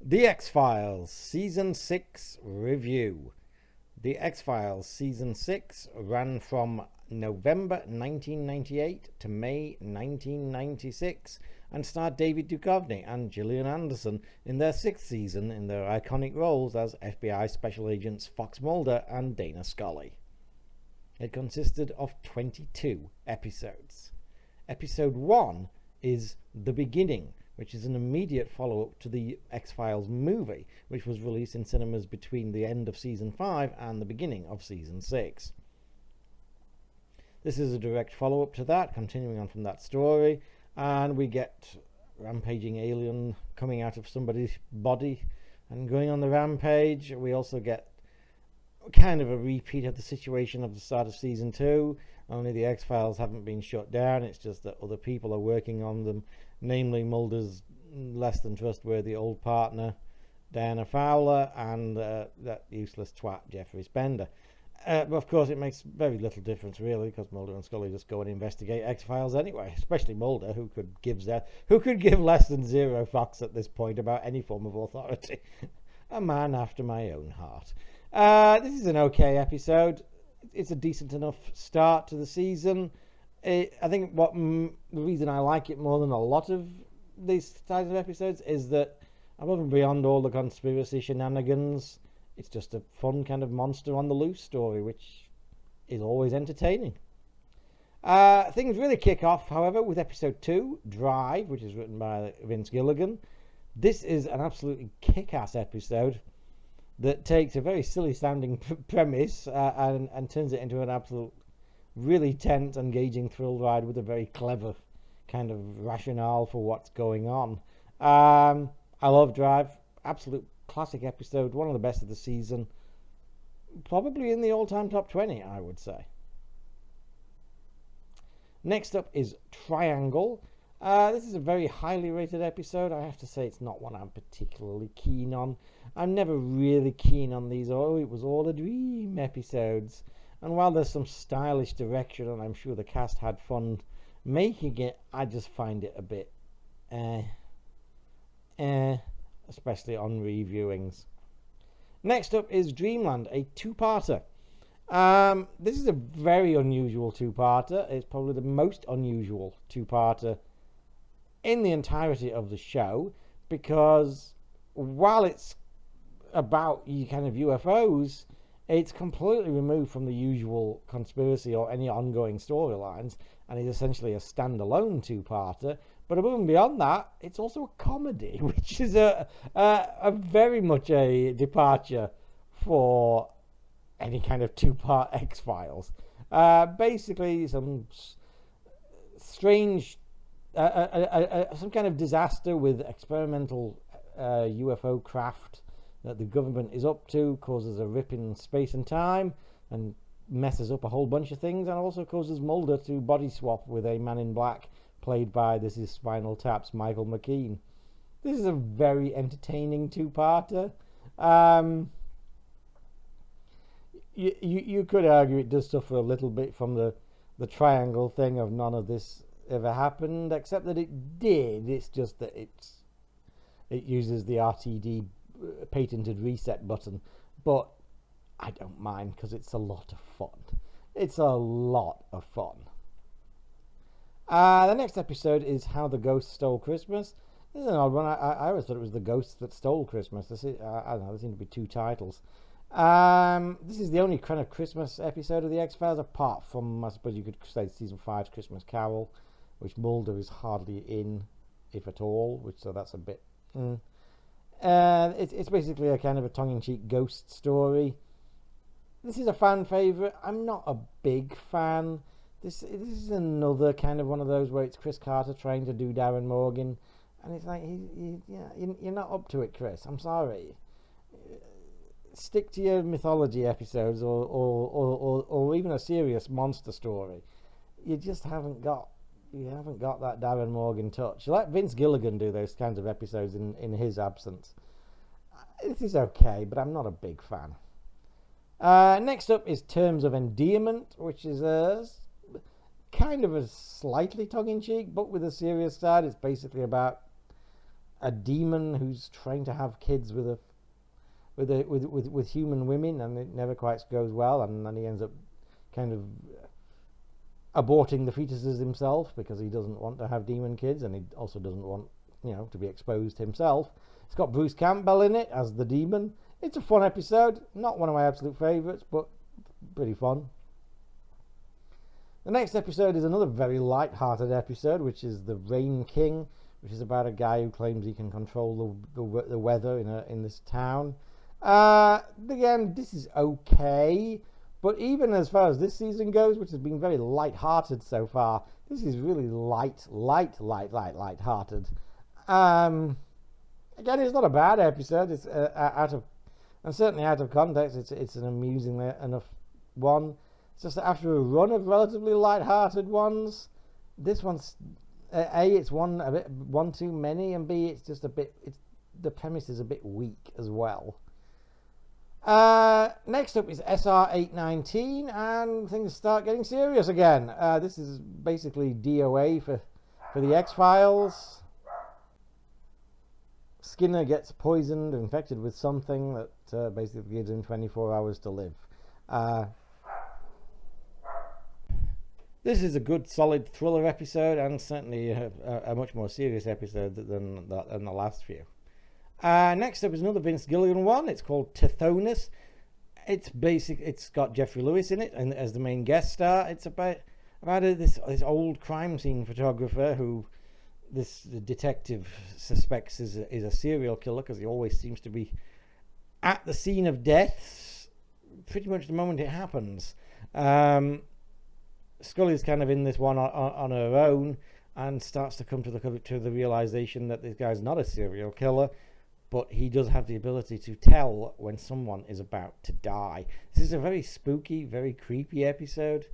The X-Files Season 6 Review. The X-Files Season 6 ran from November 1998 to May 1996 and starred David Duchovny and Gillian Anderson in their sixth season in their iconic roles as FBI Special Agents Fox Mulder and Dana Scully. It consisted of 22 episodes. Episode 1 is The Beginning, which is an immediate follow-up to the X-Files movie, which was released in cinemas between the end of Season 5 and the beginning of Season 6. This is a direct follow-up to that, continuing on from that story, and we get rampaging alien coming out of somebody's body and going on the rampage. We also get kind of a repeat of the situation of the start of Season 2, only the X-Files haven't been shut down. It's just that other people are working on them, namely Mulder's less than trustworthy old partner, Diana Fowler, and that useless twat, Jeffrey Spender. But of course, it makes very little difference, really, because Mulder and Scully just go and investigate X-Files anyway, especially Mulder, who could give less than zero fucks at this point about any form of authority. A man after my own heart. This is an okay episode. It's a decent enough start to the season. I think the reason I like it more than a lot of these types of episodes is that above and beyond all the conspiracy shenanigans, it's just a fun kind of monster on the loose story, which is always entertaining. Things really kick off, however, with episode 2, Drive, which is written by Vince Gilligan. This is an absolutely kick-ass episode that takes a very silly sounding premise and turns it into an absolute really tense, engaging thrill ride with a very clever kind of rationale for what's going on. I love Drive. Absolute classic episode. One of the best of the season. Probably in the all-time top 20, I would say. Next up is Triangle. This is a very highly rated episode. I have to say it's not one I'm particularly keen on. I'm never really keen on these it was all a dream episodes. And while there's some stylish direction and I'm sure the cast had fun making it, I just find it a bit especially on reviewings. Next up is Dreamland, a two-parter. This is a very unusual two-parter. It's probably the most unusual two-parter in the entirety of the show, because while it's about kind of UFOs, it's completely removed from the usual conspiracy or any ongoing storylines, and is essentially a standalone two-parter. But above and beyond that, it's also a comedy, which is a very much a departure for any kind of two-part X-Files. Basically, some strange some kind of disaster with experimental UFO craft that the government is up to causes a rip in space and time and messes up a whole bunch of things, and also causes Mulder to body swap with a man in black played by This Is Spinal Tap's Michael McKean. This is a very entertaining two-parter. You could argue it does suffer a little bit from the triangle thing of none of this ever happened, except that it did. It's just that it uses the RTD patented reset button, but I don't mind because it's a lot of fun. It's a lot of fun. The next episode is How the Ghost Stole Christmas. This is an odd one. I always thought it was The Ghost That Stole Christmas. I don't know, there seem to be two titles. This is the only kind of Christmas episode of the X-Files, apart from, I suppose you could say, Season 5's Christmas Carol, which Mulder is hardly in, if at all, so that's a bit... It's basically a kind of a tongue-in-cheek ghost story. This is a fan favourite. I'm not a big fan. This is another kind of one of those where it's Chris Carter trying to do Darren Morgan, and it's like, you're not up to it, Chris. I'm sorry. Stick to your mythology episodes or even a serious monster story. You just haven't got that Darren Morgan touch. Let Vince Gilligan do those kinds of episodes in his absence. This is okay, but I'm not a big fan. Next up is Terms of Endearment, which is kind of a slightly tongue-in-cheek, but with a serious side. It's basically about a demon who's trying to have kids with human women, and it never quite goes well, and then he ends up kind of aborting the fetuses himself because he doesn't want to have demon kids, and he also doesn't want, to be exposed himself. It's got Bruce Campbell in it as the demon. It's a fun episode, not one of my absolute favourites, but pretty fun. The next episode is another very light-hearted episode, which is The Rain King, which is about a guy who claims he can control the weather in this town. Again, this is okay, but even as far as this season goes, which has been very light-hearted so far, this is really light-hearted. Again, it's not a bad episode. It's certainly out of context. It's an amusing enough one. It's just that after a run of relatively light-hearted ones, this one's it's one too many, and B, it's just the premise is a bit weak as well. Next up is SR819, and things start getting serious again. This is basically DOA for the X-Files. Skinner gets poisoned, infected with something that basically gives him 24 hours to live. This is a good, solid thriller episode, and certainly a much more serious episode than the last few. Next up is another Vince Gilligan one. It's called Tithonus. It's got Jeffrey Lewis in it and as the main guest star. It's about this old crime scene photographer who this detective suspects is a serial killer, because he always seems to be at the scene of death pretty much the moment it happens. Scully's kind of in this one on her own, and starts to come to the realization that this guy's not a serial killer, but he does have the ability to tell when someone is about to die. This is a very spooky, very creepy episode.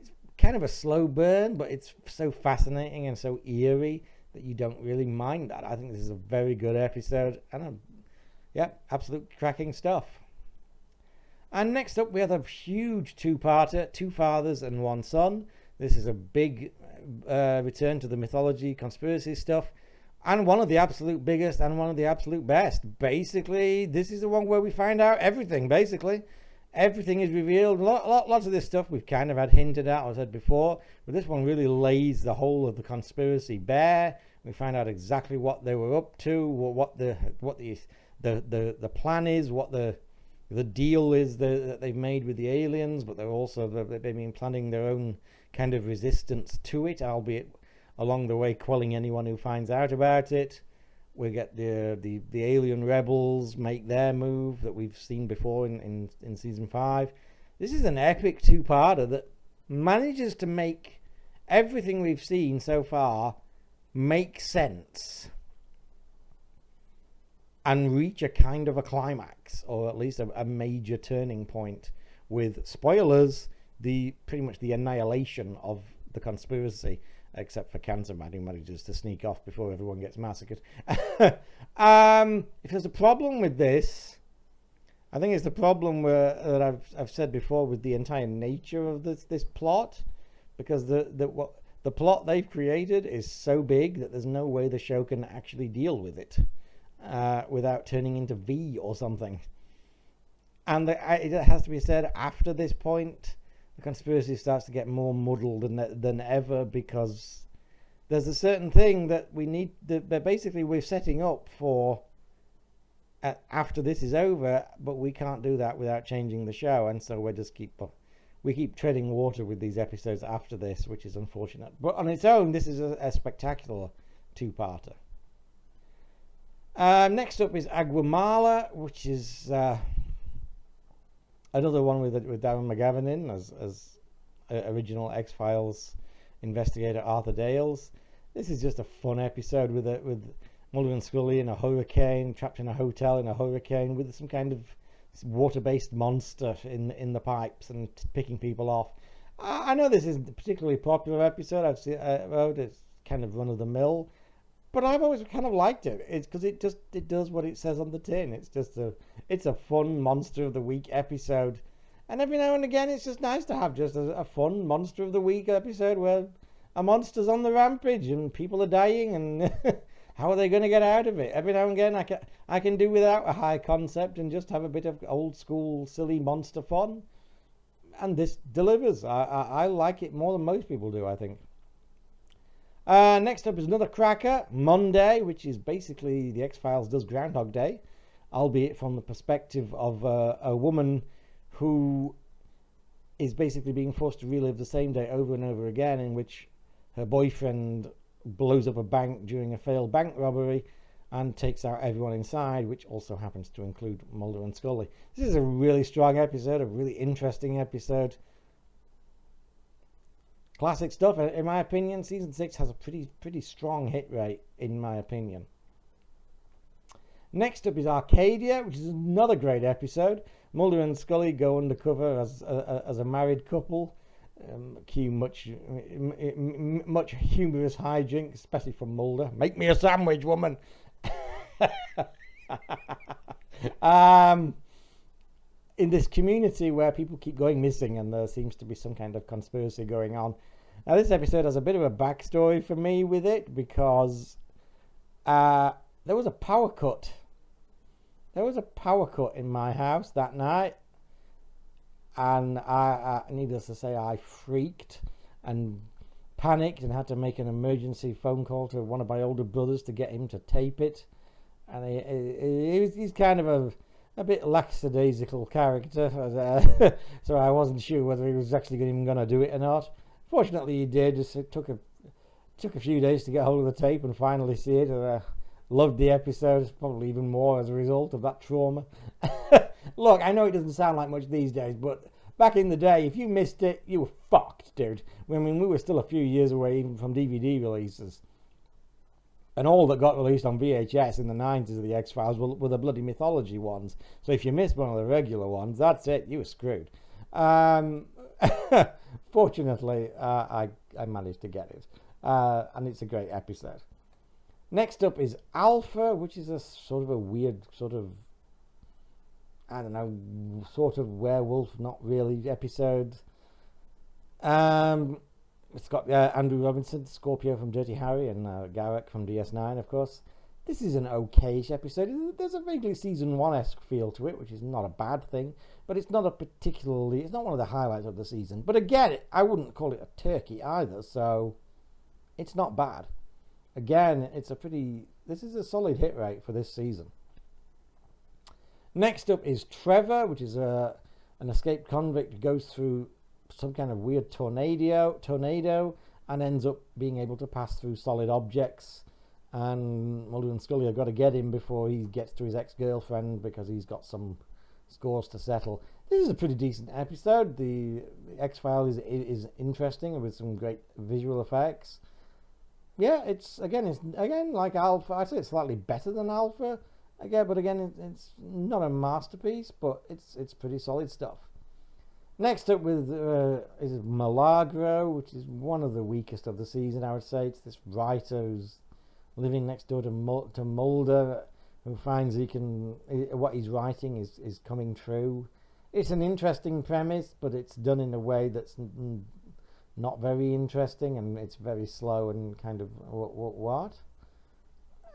It's kind of a slow burn, but it's so fascinating and so eerie that you don't really mind that. I think this is a very good episode, and absolute cracking stuff. And next up, we have a huge two-parter, Two Fathers and One Son. This is a big return to the mythology, conspiracy stuff, and one of the absolute biggest and one of the absolute best. Basically, this is the one where we find out everything, basically. Everything is revealed. Lots of this stuff we've kind of had hinted at, or said before, but this one really lays the whole of the conspiracy bare. We find out exactly what they were up to, what the plan is, what the deal is that they've made with the aliens, but they've been planning their own kind of resistance to it, albeit along the way quelling anyone who finds out about it. We get the alien rebels make their move that we've seen before in season 5. This is an epic two-parter that manages to make everything we've seen so far make sense and reach a kind of a climax, or at least a major turning point, with, spoilers, pretty much the annihilation of the conspiracy, except for Cancer Man, who manages to sneak off before everyone gets massacred. If there's a problem with this, I think it's the problem that I've said before with the entire nature of this plot, because the plot they've created is so big that there's no way the show can actually deal with it without turning into V or something. And it has to be said, after this point, the conspiracy starts to get more muddled than ever, because there's a certain thing that we need that basically we're setting up for after this is over, but we can't do that without changing the show, and so we keep treading water with these episodes after this, which is unfortunate. But on its own, this is a spectacular two-parter. Next up is Aguamala, which is another one with Darren McGavin in as original X-Files investigator Arthur Dales. This is just a fun episode with Mulder and Scully in a hurricane, trapped in a hotel in a hurricane with some kind of water-based monster in the pipes and picking people off. I know this isn't a particularly popular episode. It's kind of run-of-the-mill, but I've always kind of liked it. It's because it does what it says on the tin. It's a fun Monster of the Week episode, and every now and again it's just nice to have just a fun Monster of the Week episode where a monster's on the rampage and people are dying, and How are they going to get out of it? Every now and again, I can do without a high concept and just have a bit of old school silly monster fun. And this delivers. I like it more than most people do, I think. Next up is another cracker, Monday, which is basically the X-Files does Groundhog Day, albeit from the perspective of a woman who is basically being forced to relive the same day over and over again, in which her boyfriend blows up a bank during a failed bank robbery and takes out everyone inside, which also happens to include Mulder and Scully. This is a really strong episode, a really interesting episode. Classic stuff. In my opinion, season 6 has a pretty strong hit rate, in my opinion. Next up is Arcadia, which is another great episode. Mulder and Scully go undercover as a married couple. Cue much humorous hijinks, especially from Mulder. Make me a sandwich, woman. In this community where people keep going missing and there seems to be some kind of conspiracy going on. Now, this episode has a bit of a backstory for me with it because there was a power cut. There was a power cut in my house that night, and I needless to say, I freaked and panicked and had to make an emergency phone call to one of my older brothers to get him to tape it. And he's kind of a bit lackadaisical character, so I wasn't sure whether he was actually even going to do it or not. Fortunately, he did. It took a few days to get hold of the tape and finally see it. And loved the episode, probably even more as a result of that trauma. Look, I know it doesn't sound like much these days, but back in the day, if you missed it, you were fucked, dude. I mean, we were still a few years away even from DVD releases. And all that got released on VHS in the 90s of the X-Files were the bloody mythology ones. So if you missed one of the regular ones, that's it, you were screwed. Fortunately, I managed to get it. And it's a great episode. Next up is Alpha, which is a sort of a weird sort of, I don't know, sort of werewolf, not really episode. It's got Andrew Robinson, Scorpio from Dirty Harry, and Garak from DS9, of course. This is an okayish episode. There's a vaguely season 1-esque feel to it, which is not a bad thing, but it's not it's not one of the highlights of the season. But again, I wouldn't call it a turkey either, so it's not bad. Again, this is a solid hit rate for this season. Next up is Trevor, which is an escaped convict who goes through some kind of weird tornado and ends up being able to pass through solid objects. And Mulder and Scully have got to get him before he gets to his ex-girlfriend because he's got some scores to settle. This is a pretty decent episode. The X-File is interesting with some great visual effects. Yeah, it's again like Alpha. I'd say it's slightly better than Alpha. But again, it's not a masterpiece, but it's pretty solid stuff. Next up is Milagro, which is one of the weakest of the season, I would say. It's this writer who's living next door to Mulder, who finds what he's writing is coming true. It's an interesting premise, but it's done in a way that's not very interesting, and it's very slow and kind of what?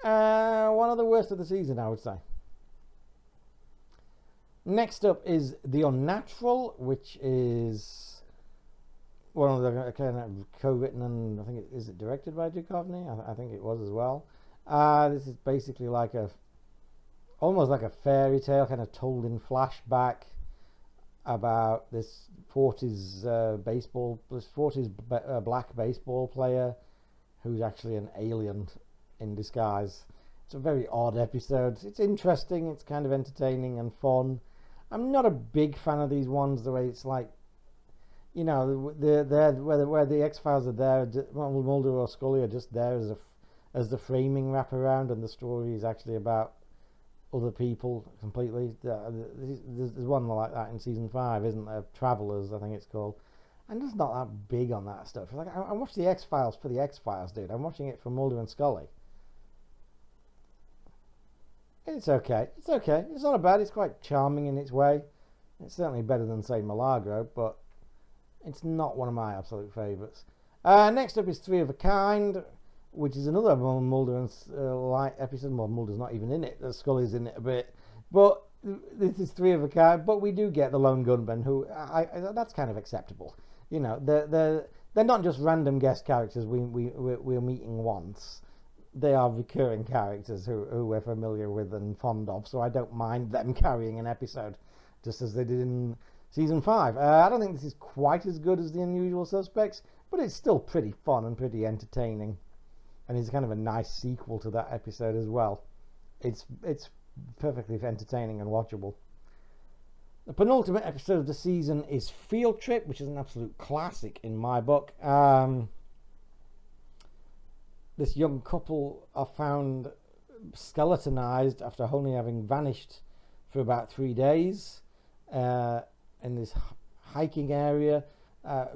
One of the worst of the season, I would say. Next up is The Unnatural, which is one of the kind of co-written, and I think is it directed by Duchovny? I think it was as well. This is basically almost like a fairy tale, kind of told in flashback about this 40s black baseball player who's actually an alien in disguise. It's a very odd episode. It's interesting. It's kind of entertaining and fun. I'm not a big fan of these ones. The way it's like, you know, where the X-Files are there, Mulder or Scully are just there as the framing wraparound, and the story is actually about other people completely. There's one like that in season 5, isn't there? Travelers, I think it's called. I'm just not that big on that stuff. Like, I watch the X-Files for the X-Files, dude. I'm watching it for Mulder and Scully. It's okay. It's okay. It's not bad. It's quite charming in its way. It's certainly better than, say, Milagro, but it's not one of my absolute favourites. Next up is Three of a Kind, which is another Mulder and light episode. Well, Mulder's not even in it. Scully's in it a bit, but this is three of a kind. But we do get the lone gunman, who that's kind of acceptable. You know, they're not just random guest characters we're meeting once. They are recurring characters who we're familiar with and fond of. So I don't mind them carrying an episode, just as they did in season 5. I don't think this is quite as good as The Unusual Suspects, but it's still pretty fun and pretty entertaining. And it's kind of a nice sequel to that episode as well. It's perfectly entertaining and watchable. The penultimate episode of the season is Field Trip, which is an absolute classic in my book. This young couple are found skeletonized after only having vanished for about 3 days in this hiking area.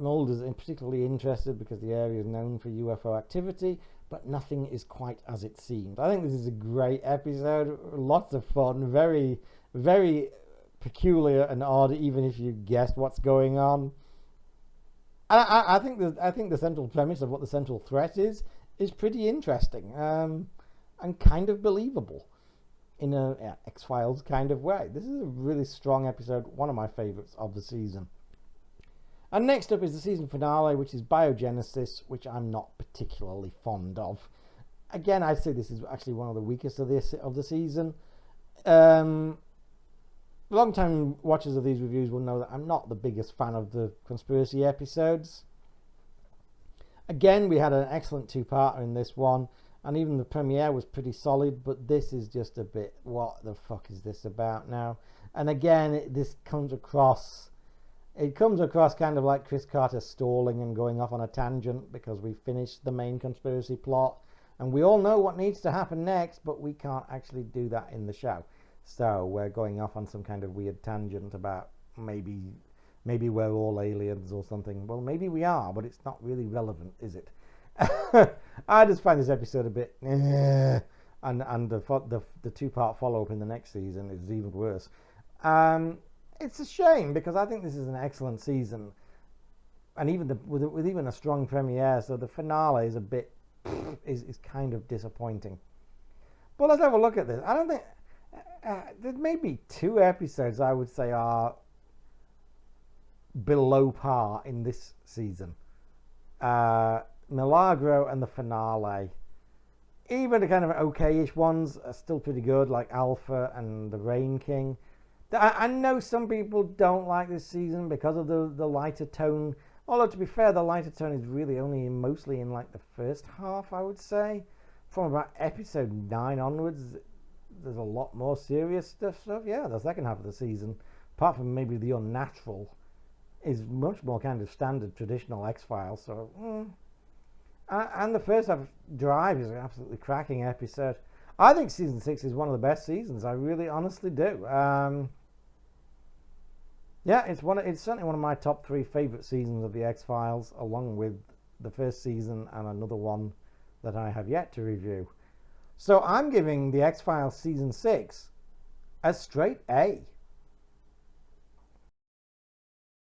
Mulder's particularly interested because the area is known for UFO activity, but nothing is quite as it seemed. I think this is a great episode, lots of fun, very, very peculiar and odd, even if you guess what's going on. I think the central premise of what the central threat is pretty interesting and kind of believable in a X-Files kind of way. This is a really strong episode, one of my favorites of the season. And next up is the season finale, which is Biogenesis, which I'm not particularly fond of. Again, I'd say this is actually one of the weakest of the season. Long-time watchers of these reviews will know that I'm not the biggest fan of the conspiracy episodes. Again, we had an excellent two-parter in this one, and even the premiere was pretty solid, but this is just a bit, what the fuck is this about now? And again, this comes across kind of like Chris Carter stalling and going off on a tangent because we finished the main conspiracy plot, and we all know what needs to happen next, but we can't actually do that in the show. So we're going off on some kind of weird tangent about maybe we're all aliens or something. Well, maybe we are, but it's not really relevant, is it? I just find this episode a bit and the two-part follow-up in the next season is even worse. It's a shame because I think this is an excellent season, and even with even a strong premiere, so the finale is a bit is kind of disappointing. But let's have a look at this. I don't think there may be 2 episodes I would say are below par in this season. Milagro and the finale. Even the kind of okay-ish ones are still pretty good, like Alpha and the Rain King. I know some people don't like this season because of the lighter tone. Although, to be fair, the lighter tone is really only mostly in like the first half, I would say. From about episode 9 onwards, there's a lot more serious stuff. Yeah, the second half of the season, apart from maybe the Unnatural, is much more kind of standard traditional X-Files. So, and the first half, Drive, is an absolutely cracking episode. I think season 6 is one of the best seasons. I really, honestly do. Yeah, it's certainly one of my top 3 favorite seasons of the X-Files, along with the first season and another one that I have yet to review. So I'm giving the X-Files season 6 a straight A.